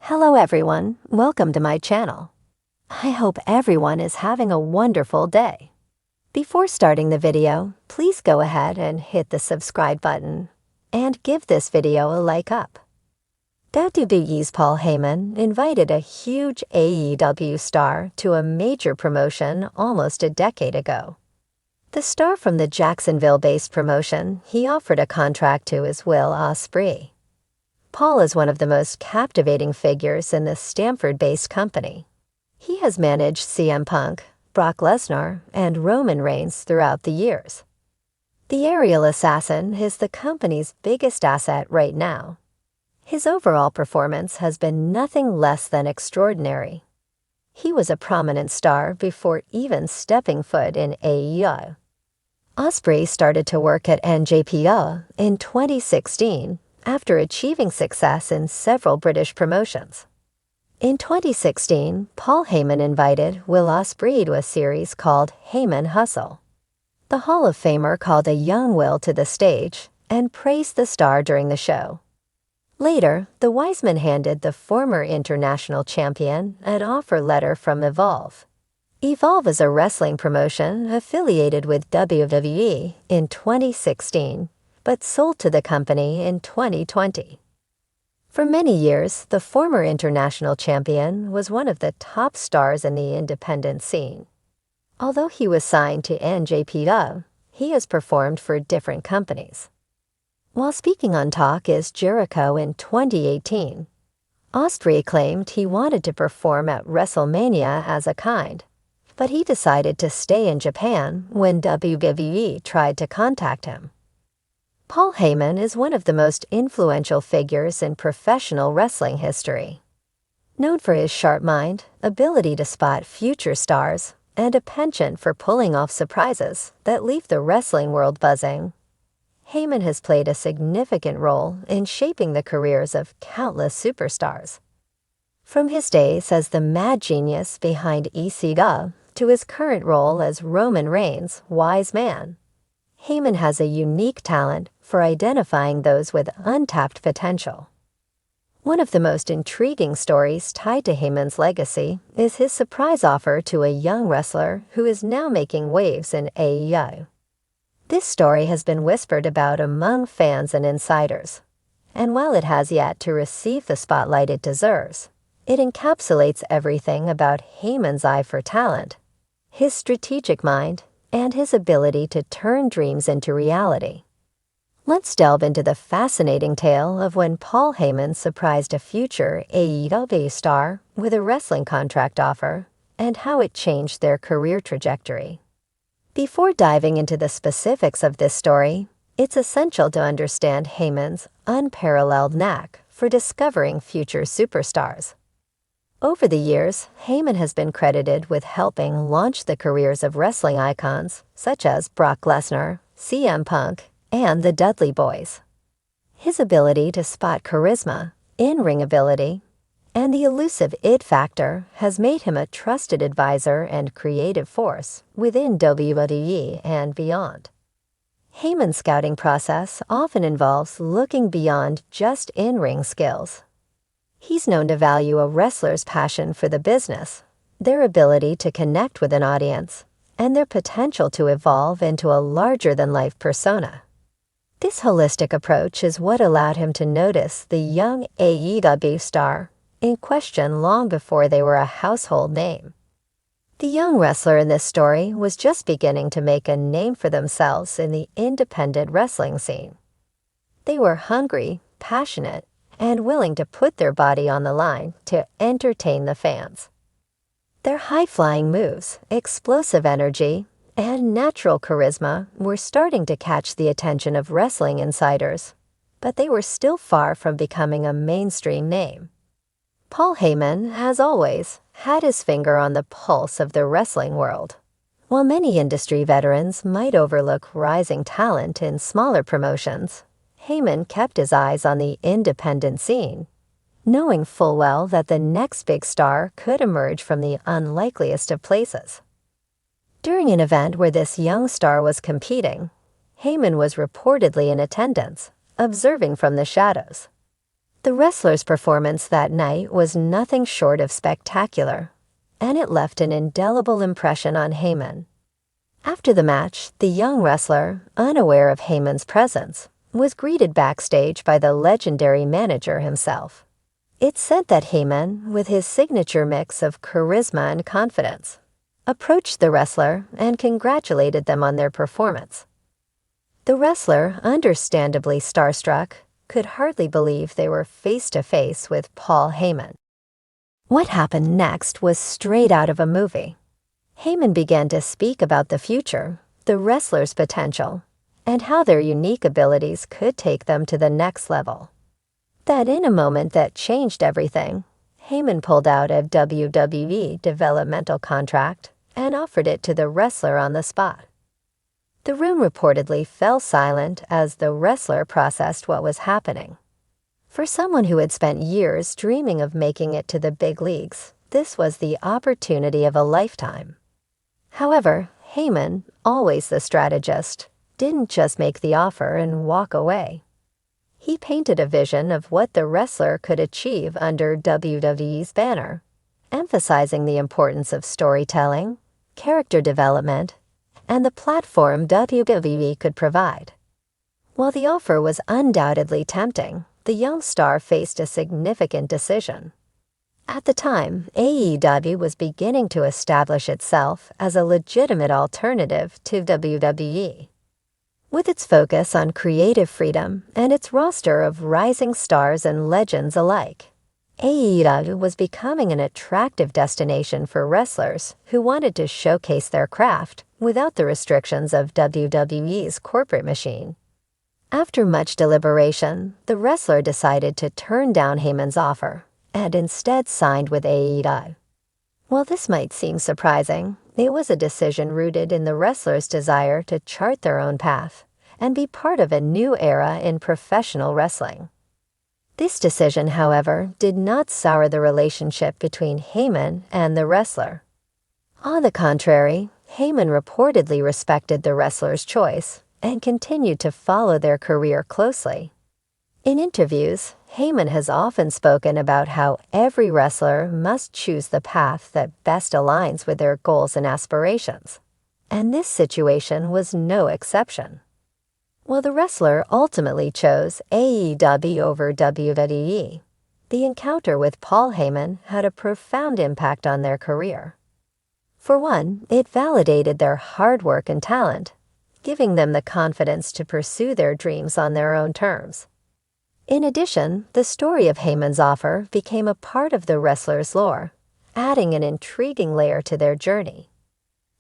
Hello everyone, welcome to my channel. I hope everyone is having a wonderful day. Before starting the video, please go ahead and hit the subscribe button and give this video a like up. WWE's Paul Heyman invited a huge AEW star to a major promotion almost a decade ago. The star from the Jacksonville-based promotion he offered a contract to is Will Ospreay. Paul is one of the most captivating figures in this Stamford-based company. He has managed CM Punk, Brock Lesnar, and Roman Reigns throughout the years. The aerial assassin is the company's biggest asset right now. His overall performance has been nothing less than extraordinary. He was a prominent star before even stepping foot in AEW. Ospreay started to work at NJPW in 2016 after achieving success in several British promotions. In 2016, Paul Heyman invited Will Ospreay to a series called Heyman Hustle. The Hall of Famer called a young Will to the stage and praised the star during the show. Later, the wise man handed the former international champion an offer letter from Evolve. Evolve is a wrestling promotion affiliated with WWE in 2016, but sold to the company in 2020. For many years, the former international champion was one of the top stars in the independent scene. Although he was signed to NJPW, he has performed for different companies. While speaking on Talk is Jericho in 2018, Ospreay claimed he wanted to perform at WrestleMania as a kind, but he decided to stay in Japan when WWE tried to contact him. Paul Heyman is one of the most influential figures in professional wrestling history. Known for his sharp mind, ability to spot future stars, and a penchant for pulling off surprises that leave the wrestling world buzzing, Heyman has played a significant role in shaping the careers of countless superstars. From his days as the mad genius behind ECW to his current role as Roman Reigns' wise man, Heyman has a unique talent for identifying those with untapped potential. One of the most intriguing stories tied to Heyman's legacy is his surprise offer to a young wrestler who is now making waves in AEW. This story has been whispered about among fans and insiders, and while it has yet to receive the spotlight it deserves, it encapsulates everything about Heyman's eye for talent, his strategic mind, and his ability to turn dreams into reality. Let's delve into the fascinating tale of when Paul Heyman surprised a future AEW star with a wrestling contract offer and how it changed their career trajectory. Before diving into the specifics of this story, it's essential to understand Heyman's unparalleled knack for discovering future superstars. Over the years, Heyman has been credited with helping launch the careers of wrestling icons such as Brock Lesnar, CM Punk, and the Dudley Boys. His ability to spot charisma, in-ring ability, and the elusive it factor has made him a trusted advisor and creative force within WWE and beyond. Heyman's scouting process often involves looking beyond just in-ring skills. He's known to value a wrestler's passion for the business, their ability to connect with an audience, and their potential to evolve into a larger-than-life persona. This holistic approach is what allowed him to notice the young AEW star in question long before they were a household name. The young wrestler in this story was just beginning to make a name for themselves in the independent wrestling scene. They were hungry, passionate, and willing to put their body on the line to entertain the fans. Their high-flying moves, explosive energy, and natural charisma were starting to catch the attention of wrestling insiders, but they were still far from becoming a mainstream name. Paul Heyman, as always, had his finger on the pulse of the wrestling world. While many industry veterans might overlook rising talent in smaller promotions, Heyman kept his eyes on the independent scene, knowing full well that the next big star could emerge from the unlikeliest of places. During an event where this young star was competing, Heyman was reportedly in attendance, observing from the shadows. The wrestler's performance that night was nothing short of spectacular, and it left an indelible impression on Heyman. After the match, the young wrestler, unaware of Heyman's presence, was greeted backstage by the legendary manager himself. It's said that Heyman, with his signature mix of charisma and confidence, approached the wrestler and congratulated them on their performance. The wrestler, understandably starstruck, could hardly believe they were face-to-face with Paul Heyman. What happened next was straight out of a movie. Heyman began to speak about the future, the wrestler's potential, and how their unique abilities could take them to the next level. That in a moment that changed everything, Heyman pulled out a WWE developmental contract and offered it to the wrestler on the spot. The room reportedly fell silent as the wrestler processed what was happening. For someone who had spent years dreaming of making it to the big leagues, this was the opportunity of a lifetime. However, Heyman, always the strategist, didn't just make the offer and walk away. He painted a vision of what the wrestler could achieve under WWE's banner, emphasizing the importance of storytelling, character development, and the platform WWE could provide. While the offer was undoubtedly tempting, the young star faced a significant decision. At the time, AEW was beginning to establish itself as a legitimate alternative to WWE. With its focus on creative freedom and its roster of rising stars and legends alike, AEW was becoming an attractive destination for wrestlers who wanted to showcase their craft without the restrictions of WWE's corporate machine. After much deliberation, the wrestler decided to turn down Heyman's offer and instead signed with AEW. While this might seem surprising, it was a decision rooted in the wrestler's desire to chart their own path and be part of a new era in professional wrestling. This decision, however, did not sour the relationship between Heyman and the wrestler. On the contrary, Heyman reportedly respected the wrestler's choice and continued to follow their career closely. In interviews, Heyman has often spoken about how every wrestler must choose the path that best aligns with their goals and aspirations, and this situation was no exception. While the wrestler ultimately chose AEW over WWE, the encounter with Paul Heyman had a profound impact on their career. For one, it validated their hard work and talent, giving them the confidence to pursue their dreams on their own terms. In addition, the story of Heyman's offer became a part of the wrestler's lore, adding an intriguing layer to their journey.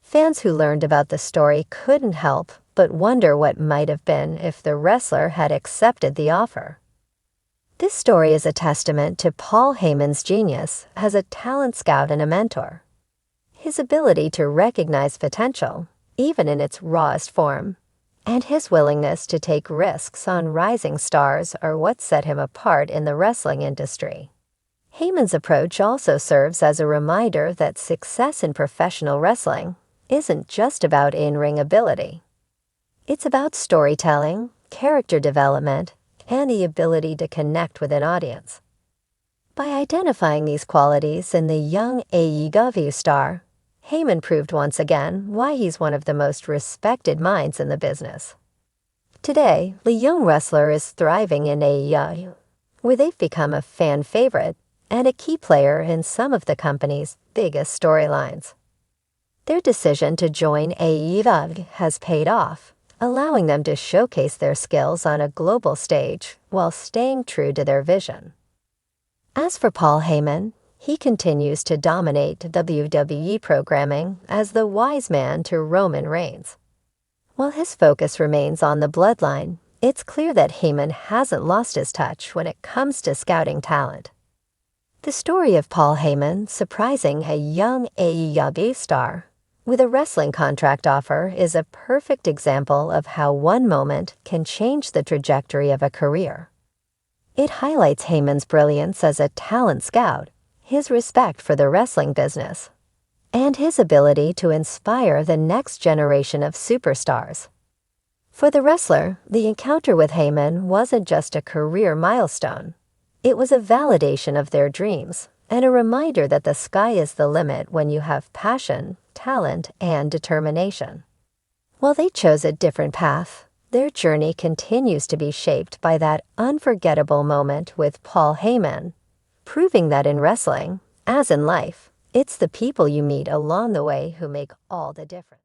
Fans who learned about the story couldn't help but wonder what might have been if the wrestler had accepted the offer. This story is a testament to Paul Heyman's genius as a talent scout and a mentor. His ability to recognize potential, even in its rawest form, and his willingness to take risks on rising stars are what set him apart in the wrestling industry. Heyman's approach also serves as a reminder that success in professional wrestling isn't just about in-ring ability. It's about storytelling, character development, and the ability to connect with an audience. By identifying these qualities in the young AEW star, Heyman proved once again why he's one of the most respected minds in the business. Today, the young wrestler is thriving in AEW, where they've become a fan favorite and a key player in some of the company's biggest storylines. Their decision to join AEW has paid off, allowing them to showcase their skills on a global stage while staying true to their vision. As for Paul Heyman, he continues to dominate WWE programming as the wise man to Roman Reigns. While his focus remains on the bloodline, it's clear that Heyman hasn't lost his touch when it comes to scouting talent. The story of Paul Heyman surprising a young AEW star with a wrestling contract offer is a perfect example of how one moment can change the trajectory of a career. It highlights Heyman's brilliance as a talent scout, his respect for the wrestling business, and his ability to inspire the next generation of superstars. For the wrestler, the encounter with Heyman wasn't just a career milestone. It was a validation of their dreams and a reminder that the sky is the limit when you have passion, talent, and determination. While they chose a different path, their journey continues to be shaped by that unforgettable moment with Paul Heyman, proving that in wrestling, as in life, it's the people you meet along the way who make all the difference.